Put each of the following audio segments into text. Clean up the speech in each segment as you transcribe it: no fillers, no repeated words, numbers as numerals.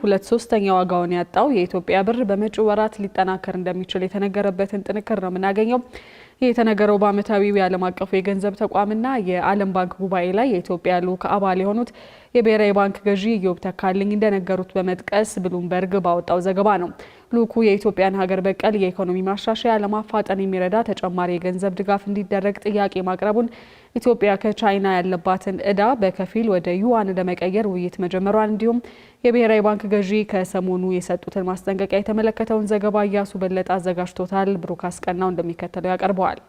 2/3 ዋጋውን ያጣው የኢትዮጵያ ብር በመጪው ወራት ሊጠናከር እንደሚችል የተነገረበትን ጥንክር ነው የምናገኘው። ይህ የተነገረው በዓመታዊው የዓለም አቀፉ የገንዘብ ተቋምና የዓለም ባንክ ጉባኤ ላይ የኢትዮጵያ ልዑክ አባል የሆኑት የብሔራዊ ባንክ ገዢ ኢዮብ ተካልኝ እንደነገሩት በመጥቀስ ብሉምበርግ ባወጣው ዘገባ ነው። ልዑኩ የኢትዮጵያን ሀገር በቀል የኢኮኖሚ ማሻሻያ ለማፋጠን የሚረዳ ተጨማሪ የገንዘብ ድጋፍ እንዲደረግ ጥያቄ ማቅረቡን፣ ኢትዮጵያ ከቻይና ያለባትን ዕዳ በከፊል ወደ ዩዋን ለመቀየር ውይይት መጀመሯን፣ እንዲሁም የብሔራዊ ባንክ ገዢ ከሰሞኑ የሰጡትን ማስጠንቀቂያ የተመለከተውን ዘገባ እያሱ በለጠ አዘጋጅቶታል። ብሩክ አስቀናው እንደሚከተለው ያቀርበዋል።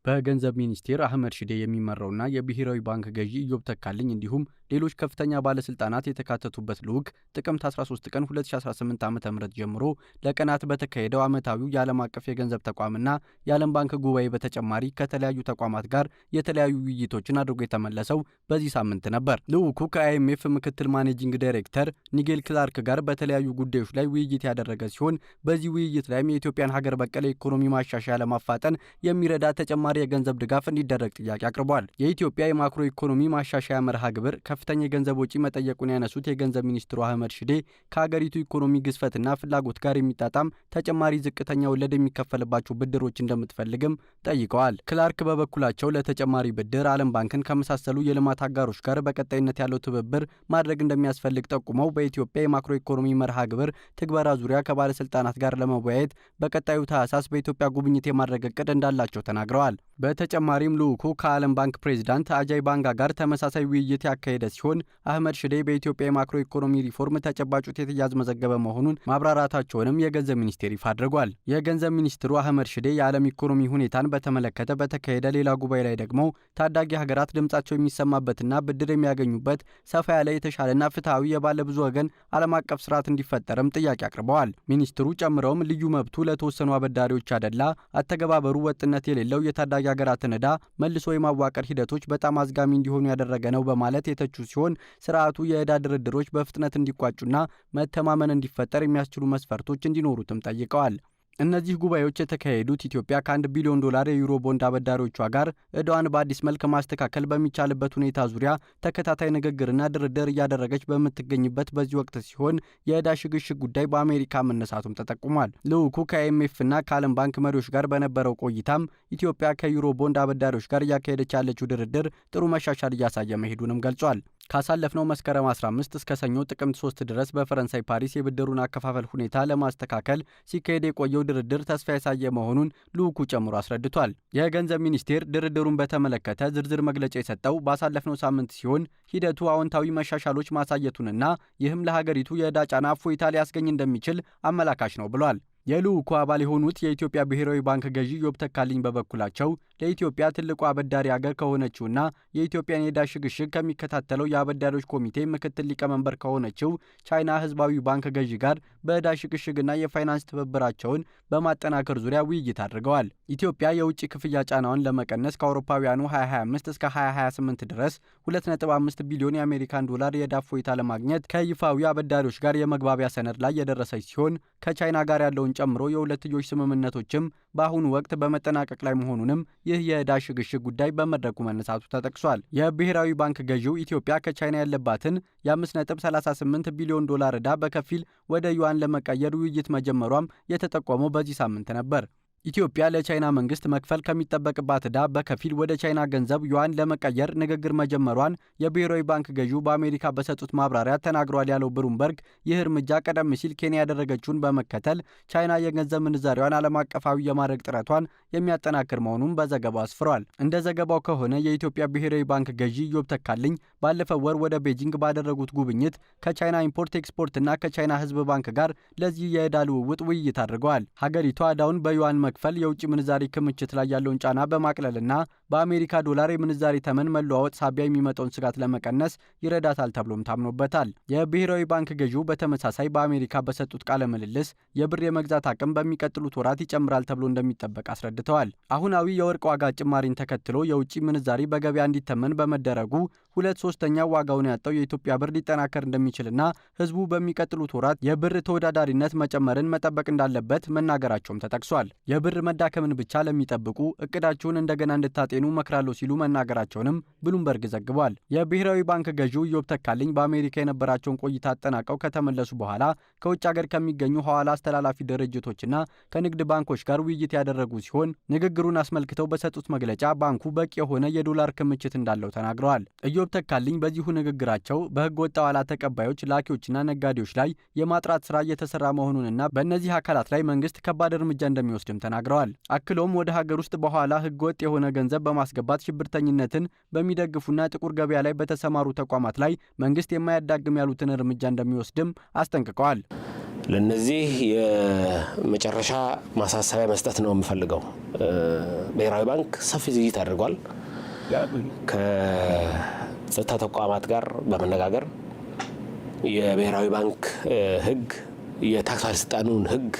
በገንዘብ ሚኒስቴር አህመድ ሺዴ የሚመራውና የብሔራዊ ባንክ ገዢ ኢዮብ ተካልኝ እንዲሁም ሌሎች ከፍተኛ ባለስልጣናት የተካተቱበት ልዑክ ጥቅምት 13 ቀን 2018 ዓ.ም ጀምሮ ለቀናት በተካሄደው ዓመታዊው የዓለም አቀፍ የገንዘብ ተቋምና የዓለም ባንክ ጉባኤ በተጨማሪ ከተለያዩ ተቋማት ጋር የተለያዩ ውይይቶችን አድርጎ የተመለሰው በዚህ ሳምንት ነበር። ልዑኩ ከአይኤምኤፍ ምክትል ማኔጂንግ ዳይሬክተር ኒጌል ክላርክ ጋር በተለያዩ ጉዳዮች ላይ ውይይት ያደረገ ሲሆን በዚህ ውይይት ላይም የኢትዮጵያን ሀገር በቀል የኢኮኖሚ ማሻሻያ ለማፋጠን የሚረዳ ተጨማሪ የገንዘብ ድጋፍ እንዲደረግ ጥያቄ አቅርቧል። የኢትዮጵያ የማክሮ ኢኮኖሚ ማሻሻያ መርሃ ግብር ከፍተኛ የገንዘብ ወጪ መጠየቁን ያነሱት የገንዘብ ሚኒስትሩ አህመድ ሺዴ ከሀገሪቱ ኢኮኖሚ ግዝፈትና ፍላጎት ጋር የሚጣጣም ተጨማሪ ዝቅተኛ ወለድ የሚከፈልባቸው ብድሮች እንደምትፈልግም ጠይቀዋል። ክላርክ በበኩላቸው ለተጨማሪ ብድር ዓለም ባንክን ከመሳሰሉ የልማት አጋሮች ጋር በቀጣይነት ያለው ትብብር ማድረግ እንደሚያስፈልግ ጠቁመው በኢትዮጵያ የማክሮ ኢኮኖሚ መርሃ ግብር ትግበራ ዙሪያ ከባለስልጣናት ጋር ለመወያየት በቀጣዩ ታህሳስ በኢትዮጵያ ጉብኝት የማድረግ እቅድ እንዳላቸው ተናግረዋል። በተጨማሪም ልዑኩ ከዓለም ባንክ ፕሬዚዳንት አጃይ ባንጋ ጋር ተመሳሳይ ውይይት ያካሄደ ሲሆን አህመድ ሺዴ በኢትዮጵያ የማክሮ ኢኮኖሚ ሪፎርም ተጨባጭ ውጤት እያስመዘገበ መሆኑን ማብራራታቸውንም የገንዘብ ሚኒስቴር ይፋ አድርጓል። የገንዘብ ሚኒስትሩ አህመድ ሺዴ የዓለም ኢኮኖሚ ሁኔታን በተመለከተ በተካሄደ ሌላ ጉባኤ ላይ ደግሞ ታዳጊ ሀገራት ድምጻቸው የሚሰማበትና ብድር የሚያገኙበት ሰፋ ያለ የተሻለና ፍትሐዊ የባለ ብዙ ወገን ዓለም አቀፍ ስርዓት እንዲፈጠርም ጥያቄ አቅርበዋል። ሚኒስትሩ ጨምረውም ልዩ መብቱ ለተወሰኑ አበዳሪዎች ያደላ፣ አተገባበሩ ወጥነት የሌለው የታዳጊ ሀገራትን ዕዳ መልሶ የማዋቀር ሂደቶች በጣም አዝጋሚ እንዲሆኑ ያደረገ ነው በማለት የተቹ ሲሆን ስርዓቱ የዕዳ ድርድሮች በፍጥነት እንዲቋጩና መተማመን እንዲፈጠር የሚያስችሉ መስፈርቶች እንዲኖሩትም ጠይቀዋል። እነዚህ ጉባኤዎች የተካሄዱት ኢትዮጵያ ከ1 ቢሊዮን ዶላር የዩሮ ቦንድ አበዳሪዎቿ ጋር ዕዳዋን በአዲስ መልክ ማስተካከል በሚቻልበት ሁኔታ ዙሪያ ተከታታይ ንግግርና ድርድር እያደረገች በምትገኝበት በዚህ ወቅት ሲሆን የዕዳ ሽግሽግ ጉዳይ በአሜሪካ መነሳቱም ተጠቁሟል። ልዑኩ ከአይኤምኤፍና ከዓለም ባንክ መሪዎች ጋር በነበረው ቆይታም ኢትዮጵያ ከዩሮ ቦንድ አበዳሪዎች ጋር እያካሄደች ያለችው ድርድር ጥሩ መሻሻል እያሳየ መሄዱንም ገልጿል። ካሳለፍነው መስከረም 15 እስከ ሰኞ ጥቅምት 3 ድረስ በፈረንሳይ ፓሪስ የብድሩን አከፋፈል ሁኔታ ለማስተካከል ሲካሄድ የቆየው ድርድር ተስፋ ያሳየ መሆኑን ልዑኩ ጨምሮ አስረድቷል። የገንዘብ ሚኒስቴር ድርድሩን በተመለከተ ዝርዝር መግለጫ የሰጠው ባሳለፍነው ሳምንት ሲሆን ሂደቱ አዎንታዊ መሻሻሎች ማሳየቱንና ይህም ለሀገሪቱ የዕዳ ጫና እፎይታ ሊያስገኝ እንደሚችል አመላካች ነው ብሏል። የልዑኩ አባል የሆኑት የኢትዮጵያ ብሔራዊ ባንክ ገዢ ኢዮብ ተካልኝ በበኩላቸው ለኢትዮጵያ ትልቁ አበዳሪ ሀገር ከሆነችውና የኢትዮጵያን የዕዳ ሽግሽግ ከሚከታተለው የአበዳሪዎች ኮሚቴ ምክትል ሊቀመንበር ከሆነችው ቻይና ሕዝባዊ ባንክ ገዢ ጋር በዕዳ ሽግሽግና የፋይናንስ ትብብራቸውን በማጠናከር ዙሪያ ውይይት አድርገዋል። ኢትዮጵያ የውጭ ክፍያ ጫናዋን ለመቀነስ ከአውሮፓውያኑ 2025 እስከ 2028 ድረስ 2.5 ቢሊዮን የአሜሪካን ዶላር የዕዳ እፎይታ ለማግኘት ከይፋዊ አበዳሪዎች ጋር የመግባቢያ ሰነድ ላይ የደረሰች ሲሆን ከቻይና ጋር ያለውን ጨምሮ የሁለትዮሽ ስምምነቶችም በአሁኑ ወቅት በመጠናቀቅ ላይ መሆኑንም ይህ የዕዳ ሽግሽግ ጉዳይ በመድረኩ መነሳቱ ተጠቅሷል። የብሔራዊ ባንክ ገዢው ኢትዮጵያ ከቻይና ያለባትን የ5.38 ቢሊዮን ዶላር ዕዳ በከፊል ወደ ዩዋን ለመቀየር ውይይት መጀመሯም የተጠቆመው በዚህ ሳምንት ነበር። ኢትዮጵያ ለቻይና መንግስት መክፈል ከሚጠበቅባት ዕዳ በከፊል ወደ ቻይና ገንዘብ ዩዋን ለመቀየር ንግግር መጀመሯን የብሔራዊ ባንክ ገዢው በአሜሪካ በሰጡት ማብራሪያ ተናግሯል ያለው ብሉምበርግ ይህ እርምጃ ቀደም ሲል ኬንያ ያደረገችውን በመከተል ቻይና የገንዘብ ምንዛሪዋን ዓለም አቀፋዊ የማድረግ ጥረቷን የሚያጠናክር መሆኑን በዘገባው አስፍሯል። እንደ ዘገባው ከሆነ የኢትዮጵያ ብሔራዊ ባንክ ገዢ ኢዮብ ተካልኝ ባለፈው ወር ወደ ቤጂንግ ባደረጉት ጉብኝት ከቻይና ኢምፖርት ኤክስፖርትና ከቻይና ሕዝብ ባንክ ጋር ለዚህ የዕዳ ልውውጥ ውይይት አድርገዋል። ሀገሪቷ ዕዳውን በዩዋን መክፈል የውጭ ምንዛሪ ክምችት ላይ ያለውን ጫና በማቅለልና በአሜሪካ ዶላር የምንዛሪ ተመን መለዋወጥ ሳቢያ የሚመጣውን ስጋት ለመቀነስ ይረዳታል ተብሎም ታምኖበታል። የብሔራዊ ባንክ ገዢው በተመሳሳይ በአሜሪካ በሰጡት ቃለ ምልልስ የብር የመግዛት አቅም በሚቀጥሉት ወራት ይጨምራል ተብሎ እንደሚጠበቅ አስረድተዋል። አሁናዊ የወርቅ ዋጋ ጭማሪን ተከትሎ የውጭ ምንዛሪ በገበያ እንዲተመን በመደረጉ 2/3 ዋጋውን ያጣው የኢትዮጵያ ብር ሊጠናከር እንደሚችልና ህዝቡ በሚቀጥሉት ወራት የብር ተወዳዳሪነት መጨመርን መጠበቅ እንዳለበት መናገራቸውም ተጠቅሷል። የብር መዳከምን ብቻ ለሚጠብቁ እቅዳችሁን እንደገና እንድታጤኑ መክራለሁ ሲሉ መናገራቸውንም ብሉምበርግ ዘግቧል። የብሔራዊ ባንክ ገዢው ኢዮብ ተካልኝ በአሜሪካ የነበራቸውን ቆይታ አጠናቀው ከተመለሱ በኋላ ከውጭ ሀገር ከሚገኙ ሐዋላ አስተላላፊ ድርጅቶችና ከንግድ ባንኮች ጋር ውይይት ያደረጉ ሲሆን ንግግሩን አስመልክተው በሰጡት መግለጫ ባንኩ በቂ የሆነ የዶላር ክምችት እንዳለው ተናግረዋል። ኢዮብ ተካልኝ በዚሁ ንግግራቸው በሕገ ወጥ ሐዋላ ተቀባዮች፣ ላኪዎችና ነጋዴዎች ላይ የማጥራት ስራ እየተሰራ መሆኑንና በእነዚህ አካላት ላይ መንግስት ከባድ እርምጃ እንደሚወስድም ተናግረዋል። አክሎም ወደ ሀገር ውስጥ በኋላ ሕገ ወጥ የሆነ ገንዘብ በማስገባት ሽብርተኝነትን በሚደግፉና ጥቁር ገበያ ላይ በተሰማሩ ተቋማት ላይ መንግስት የማያዳግም ያሉትን እርምጃ እንደሚወስድም አስጠንቅቀዋል። ለነዚህ የመጨረሻ ማሳሰቢያ መስጠት ነው የምፈልገው። ብሔራዊ ባንክ ሰፊ ዝግጅት አድርጓል። ከጸጥታ ተቋማት ጋር በመነጋገር የብሔራዊ ባንክ ህግ የታክስ ባለስልጣኑን ህግ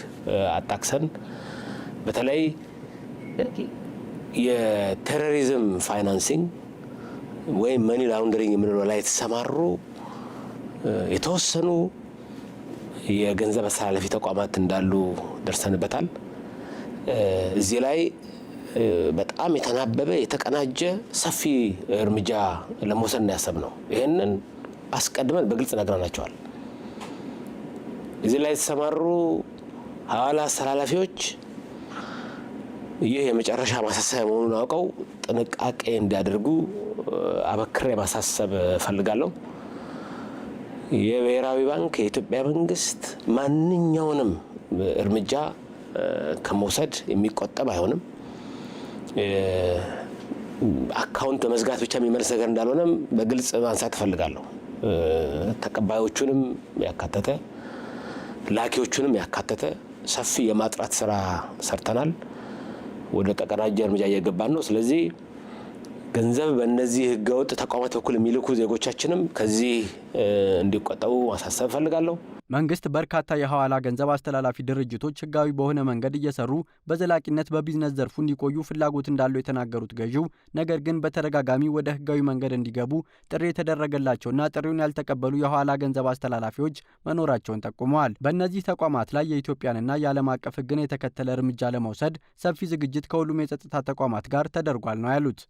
አጣቅሰን በተለይ የቴሮሪዝም ፋይናንሲንግ ወይም መኒ ላውንደሪንግ የምንለው ላይ የተሰማሩ የተወሰኑ የገንዘብ አስተላላፊ ተቋማት እንዳሉ ደርሰንበታል። እዚህ ላይ በጣም የተናበበ የተቀናጀ ሰፊ እርምጃ ለመውሰድ ነው ያሰብነው። ይሄንን አስቀድመን በግልጽ ነግረናቸዋል። እዚህ ላይ የተሰማሩ ሐዋላ አስተላላፊዎች ይህ የመጨረሻ ማሳሰቢያ መሆኑን አውቀው ጥንቃቄ እንዲያደርጉ አበክሬ ማሳሰብ እፈልጋለሁ። የብሔራዊ ባንክ የኢትዮጵያ መንግስት ማንኛውንም እርምጃ ከመውሰድ የሚቆጠብ አይሆንም። አካውንት በመዝጋት ብቻ የሚመለስ ነገር እንዳልሆነም በግልጽ ማንሳት እፈልጋለሁ። ተቀባዮቹንም ያካተተ ላኪዎቹንም ያካተተ ሰፊ የማጥራት ስራ ሰርተናል። ወደ ተቀናጀ እርምጃ እየገባን ነው። ስለዚህ ገንዘብ በእነዚህ ህገወጥ ተቋማት በኩል የሚልኩ ዜጎቻችንም ከዚህ እንዲቆጠቡ ማሳሰብ እፈልጋለሁ። መንግስት በርካታ የሐዋላ ገንዘብ አስተላላፊ ድርጅቶች ህጋዊ በሆነ መንገድ እየሰሩ በዘላቂነት በቢዝነስ ዘርፉ እንዲቆዩ ፍላጎት እንዳለው የተናገሩት ገዢው፣ ነገር ግን በተደጋጋሚ ወደ ህጋዊ መንገድ እንዲገቡ ጥሪ የተደረገላቸውና ጥሪውን ያልተቀበሉ የሐዋላ ገንዘብ አስተላላፊዎች መኖራቸውን ጠቁመዋል። በእነዚህ ተቋማት ላይ የኢትዮጵያንና የዓለም አቀፍ ህግን የተከተለ እርምጃ ለመውሰድ ሰፊ ዝግጅት ከሁሉም የጸጥታ ተቋማት ጋር ተደርጓል ነው ያሉት።